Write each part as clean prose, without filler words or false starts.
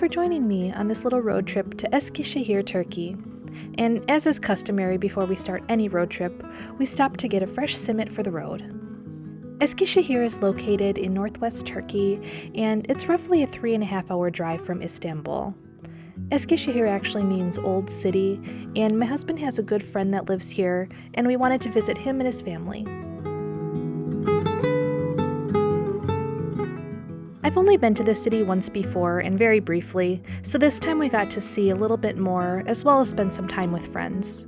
for joining me on this little road trip to Eskişehir, Turkey. And as is customary before we start any road trip, we stop to get a fresh simit for the road. Eskişehir is located in northwest Turkey, and it's roughly a 3.5-hour drive from Istanbul. Eskişehir actually means old city, and my husband has a good friend that lives here, and we wanted to visit him and his family. I've only been to the city once before, and very briefly, so this time we got to see a little bit more, as well as spend some time with friends.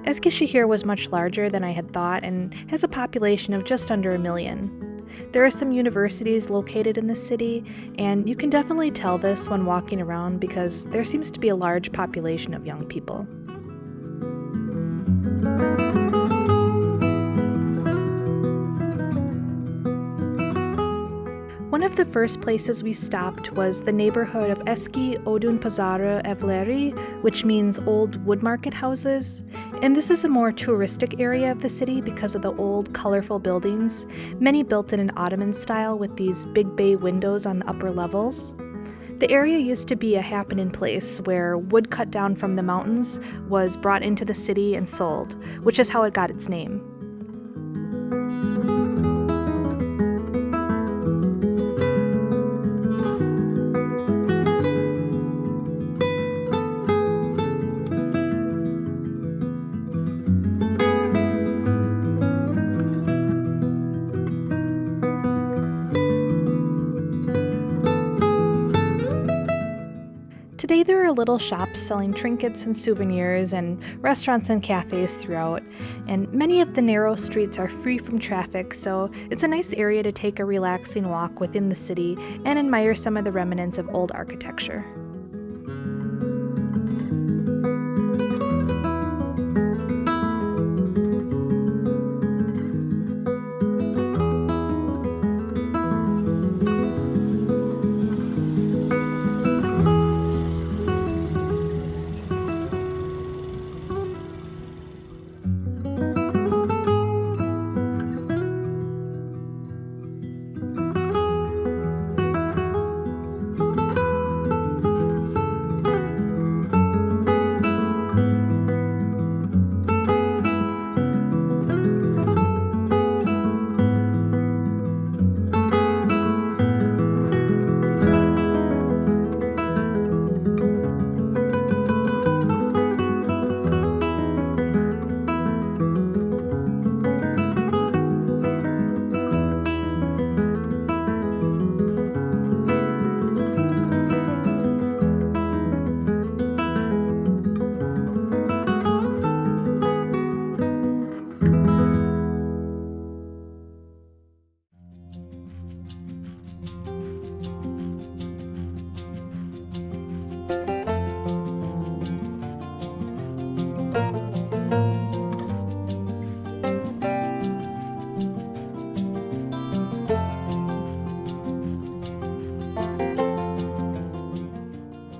Eskişehir was much larger than I had thought and has a population of just under 1 million. There are some universities located in the city, and you can definitely tell this when walking around because there seems to be a large population of young people. One of the first places we stopped was the neighborhood of Eski Odunpazarı Evleri, which means old wood market houses. And this is a more touristic area of the city because of the old, colorful buildings, many built in an Ottoman style with these big bay windows on the upper levels. The area used to be a happening place where wood cut down from the mountains was brought into the city and sold, which is how it got its name. Today there are little shops selling trinkets and souvenirs and restaurants and cafes throughout, and many of the narrow streets are free from traffic, so it's a nice area to take a relaxing walk within the city and admire some of the remnants of old architecture.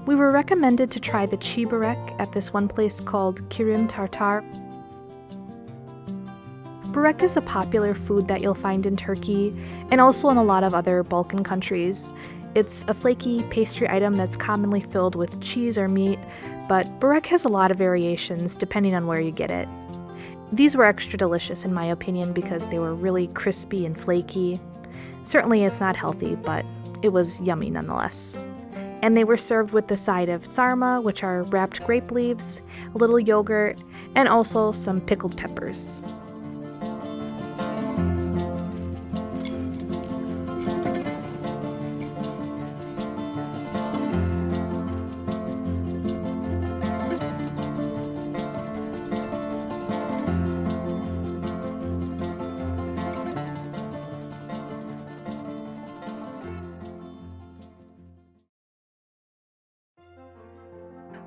We were recommended to try the Börek at this one place called Kirim Tartar. Börek is a popular food that you'll find in Turkey and also in a lot of other Balkan countries. It's a flaky pastry item that's commonly filled with cheese or meat, but Börek has a lot of variations depending on where you get it. These were extra delicious in my opinion because they were really crispy and flaky. Certainly it's not healthy, but it was yummy nonetheless. And they were served with the side of sarma, which are wrapped grape leaves, a little yogurt, and also some pickled peppers.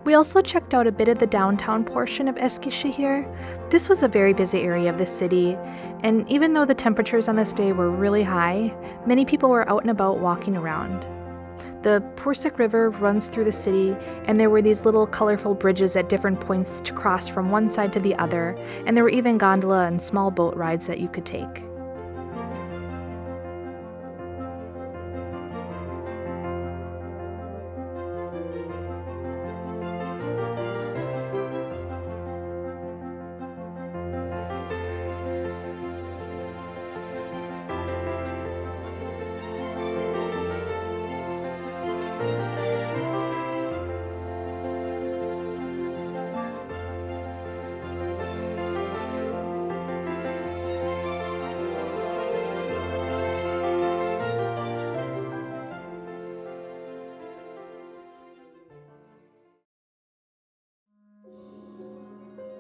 We also checked out a bit of the downtown portion of Eskişehir. This was a very busy area of the city, and even though the temperatures on this day were really high, many people were out and about walking around. The Pursuk River runs through the city, and there were these little colorful bridges at different points to cross from one side to the other, and there were even gondola and small boat rides that you could take.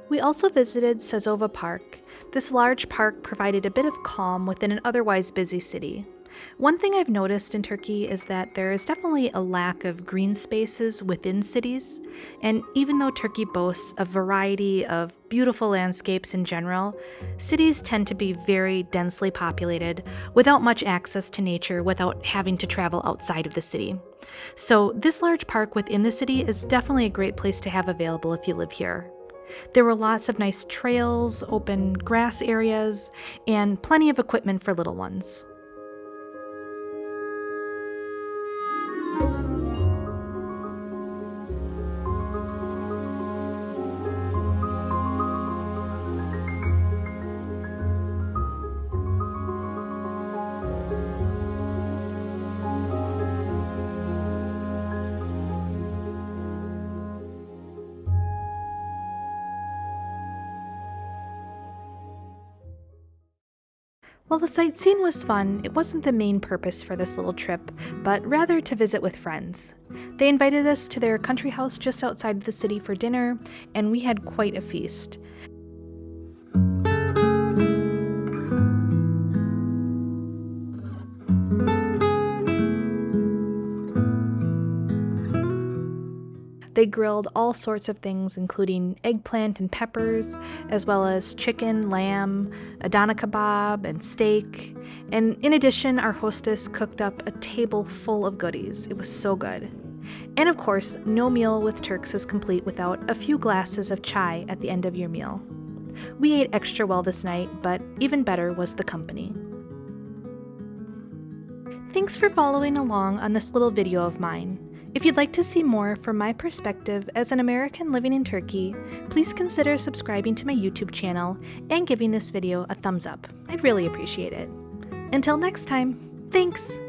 We also visited Sazova Park. This large park provided a bit of calm within an otherwise busy city. One thing I've noticed in Turkey is that there is definitely a lack of green spaces within cities, and even though Turkey boasts a variety of beautiful landscapes in general, cities tend to be very densely populated without much access to nature without having to travel outside of the city. So this large park within the city is definitely a great place to have available if you live here. There were lots of nice trails, open grass areas, and plenty of equipment for little ones. While the sightseeing was fun, it wasn't the main purpose for this little trip, but rather to visit with friends. They invited us to their country house just outside the city for dinner, and we had quite a feast. They grilled all sorts of things, including eggplant and peppers, as well as chicken, lamb, Adana kebab, and steak. And in addition, our hostess cooked up a table full of goodies. It was so good. And of course, no meal with Turks is complete without a few glasses of chai at the end of your meal. We ate extra well this night, but even better was the company. Thanks for following along on this little video of mine. If you'd like to see more from my perspective as an American living in Turkey, please consider subscribing to my YouTube channel and giving this video a thumbs up. I'd really appreciate it. Until next time, thanks!